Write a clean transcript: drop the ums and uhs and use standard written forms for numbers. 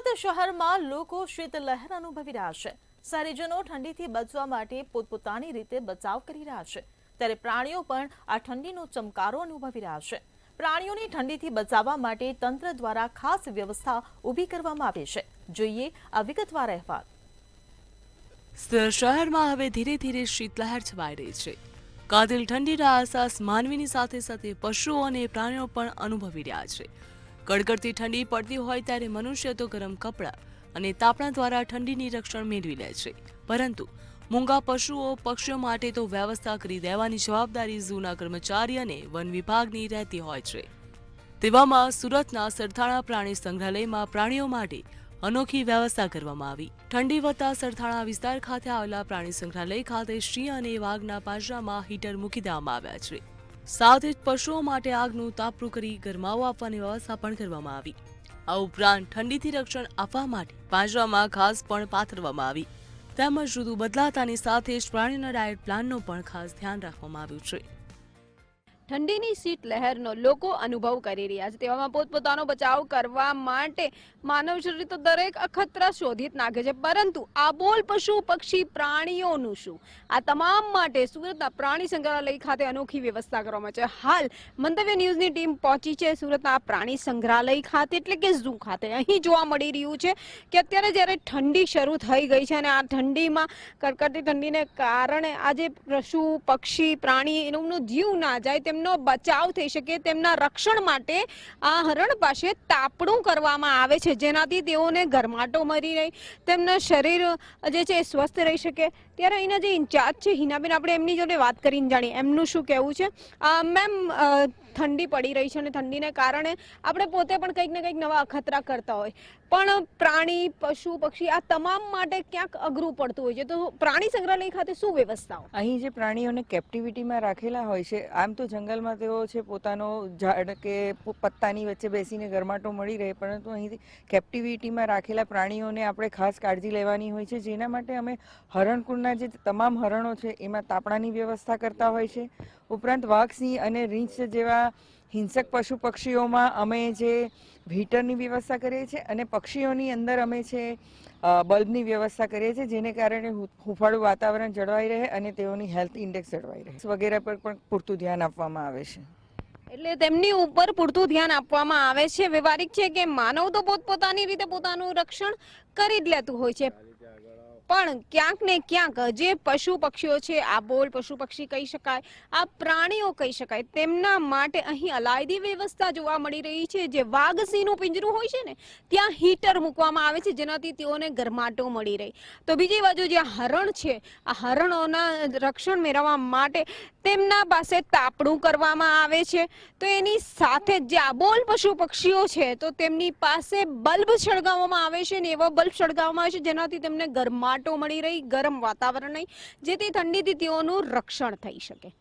સુરત શહેરમાં લોકો શીતલહેર અનુભવી રહ્યા છે। શહેરીજનો ઠંડીથી બચવા માટે પોતપોતાની રીતે બચાવ કરી રહ્યા છે, ત્યારે પ્રાણીઓ પણ આ ઠંડીનો ચમકારો અનુભવી રહ્યા છે। પ્રાણીઓને ઠંડીથી બચાવવા માટે તંત્ર દ્વારા ખાસ વ્યવસ્થા ઊભી કરવામાં આવી છે। જોઈએ આ વિગતવાર અહેવાલ। શહેરમાં હવે ધીરે ધીરે શીતલહેર છવાઈ રહી છે। કાતિલ ઠંડીના અહેસાસ માનવીની સાથે સાથે પશુઓ અને પ્રાણીઓ પણ અનુભવી રહ્યા છે। કડકડતી ઠંડી પડતી હોય ત્યારે મનુષ્ય તો ગરમ કપડાં અને તાપણા દ્વારા ઠંડીની રક્ષણ મેળવી લે છે, પરંતુ મૂંગા પશુઓ પક્ષીઓ માટે તો વ્યવસ્થા કરી દેવાની જવાબદારી ઝૂના કર્મચારી અને વન વિભાગની રહેતી હોય છે। તેવામાં સુરતના સરથાણા પ્રાણી સંગ્રહાલયમાં પ્રાણીઓ માટે અનોખી વ્યવસ્થા કરવામાં આવી। ઠંડી વધતા સરથાણા વિસ્તાર ખાતે આવેલા પ્રાણી સંગ્રહાલય ખાતે સિંહ અને વાઘના પાંજરામાં હીટર મૂકી દેવામાં આવ્યા છે। સાથે જ પશુઓ માટે આગનું તાપણું કરી ગરમાવો આપવાની વ્યવસ્થા પણ કરવામાં આવી। આ ઉપરાંત ઠંડીથી રક્ષણ આપવા માટે પાંજરામાં ઘાસ પણ પાથરવામાં આવી, તેમજ ઋતુ બદલાતાની સાથે જ પ્રાણીઓના ડાયટ પ્લાનનો પણ ખાસ ધ્યાન રાખવામાં આવ્યું છે। ઠંડીની શીત લહેરનો લોકો અનુભવ કરી રહ્યા છે, તેવામાં પોતપોતાનો બચાવ કરવા માટે માનવ શરીર તો દરેક અખતરા શોધી જ નાખે છે, પરંતુ આબોલ પશુ પક્ષી પ્રાણીઓનું શું? આ તમામ માટે સુરતના પ્રાણી સંગ્રહાલય ખાતે અનોખી વ્યવસ્થા કરવામાં છે। હાલ મંતવ્ય ન્યૂઝની ટીમ પહોંચી છે સુરતના પ્રાણી સંગ્રહાલય ખાતે, એટલે કે ઝૂ ખાતે। અહીં જોવા મળી રહ્યું છે કે અત્યારે જ્યારે ઠંડી શરૂ થઈ ગઈ છે અને આ ઠંડીમાં કડકડતી ઠંડીને કારણે આજે પશુ પક્ષી પ્રાણી એનો જીવ ના જાય, તેમનો બચાવ થઈ શકે, તેમના રક્ષણ માટે આ હરણ પાસે તાપણું કરવામાં આવે છે, જેનાથી તેઓને ગરમાટો મળી રહી, તેમના શરીર જે છે સ્વસ્થ રહી શકે। ત્યારે અહીંના જે ઇન્ચાર્જ છે હિનાબેન, આપણે એમની જોડે વાત કરીને જાણીએ એમનું શું કહેવું છે। મેમ, ઠંડી પડી રહી છે અને ઠંડીને કારણે આપણે પોતે પણ કંઈક ને કંઈક નવા અખતરા કરતા હોય, પણ પ્રાણી પશુ પક્ષી આ તમામ માટે ક્યાંક અઘરું પડતું હોય છે, તો પ્રાણી સંગ્રહાલય ખાતે શું વ્યવસ્થાઓ? અહીં જે પ્રાણીઓને કેપ્ટિવિટીમાં રાખેલા હોય છે, આમ તો જંગલમાં તેઓ છે પોતાનો ઝાડ કે પત્તાની વચ્ચે બેસીને ગરમાટો મળી રહે, પરંતુ અહીંથી કેપ્ટિવિટીમાં રાખેલા પ્રાણીઓને આપણે ખાસ કાળજી લેવાની હોય છે, જેના માટે અમે હરણકુળના જે તમામ હરણો છે એમાં તાપણાની વ્યવસ્થા કરતા હોય છે। ઉપરાંત વાઘ, સિંહ અને રીંછ જેવા હિંસક પશુ પક્ષીઓમાં અમે જે હીટરની વ્યવસ્થા કરીએ છીએ અને પક્ષીઓની અંદર અમે છે બલ્બની વ્યવસ્થા કરીએ છીએ, જેને કારણે હૂંફાળું વાતાવરણ જળવાઈ રહે અને તેઓની હેલ્થ ઇન્ડેક્સ જળવાઈ રહે વગેરે પર પણ પૂરતું ધ્યાન આપવામાં આવે છે। એટલે તેમની ઉપર પૂરતું ધ્યાન આપવામાં આવે છે। વ્યવહારિક છે કે માનવ તો પોતપોતાની રીતે પોતાનું રક્ષણ કરી જ લેતું હોય છે, પણ ક્યાંક ને ક્યાંક જે પશુ પક્ષીઓ છે, આબોલ પશુ પક્ષી કહી શકાય, આ પ્રાણીઓ કહી શકાય, તેમના માટે અહીં અલાયદી વ્યવસ્થા જોવા મળી રહી છે। જે વાઘ સિંહનું પિંજરું હોય છે ને, ત્યાં હીટર મૂકવામાં આવે છે, જેનાથી તેઓને ગરમાટો મળી રહે। તો બીજી બાજુ જે હરણ છે, આ હરણોના રક્ષણ મેળવવા માટે તેમના પાસે તાપણું કરવામાં આવે છે, તો એની સાથે જે આબોલ પશુ પક્ષીઓ છે તો તેમની પાસે બલ્બ સળગાવવામાં આવે છે ને એવા બલ્બ સળગાવવામાં આવે છે જેનાથી તેમને ગરમાટો મળી રહી, ગરમ વાતાવરણ નહીં, જેથી ઠંડીથી તેઓનું રક્ષણ થઈ શકે।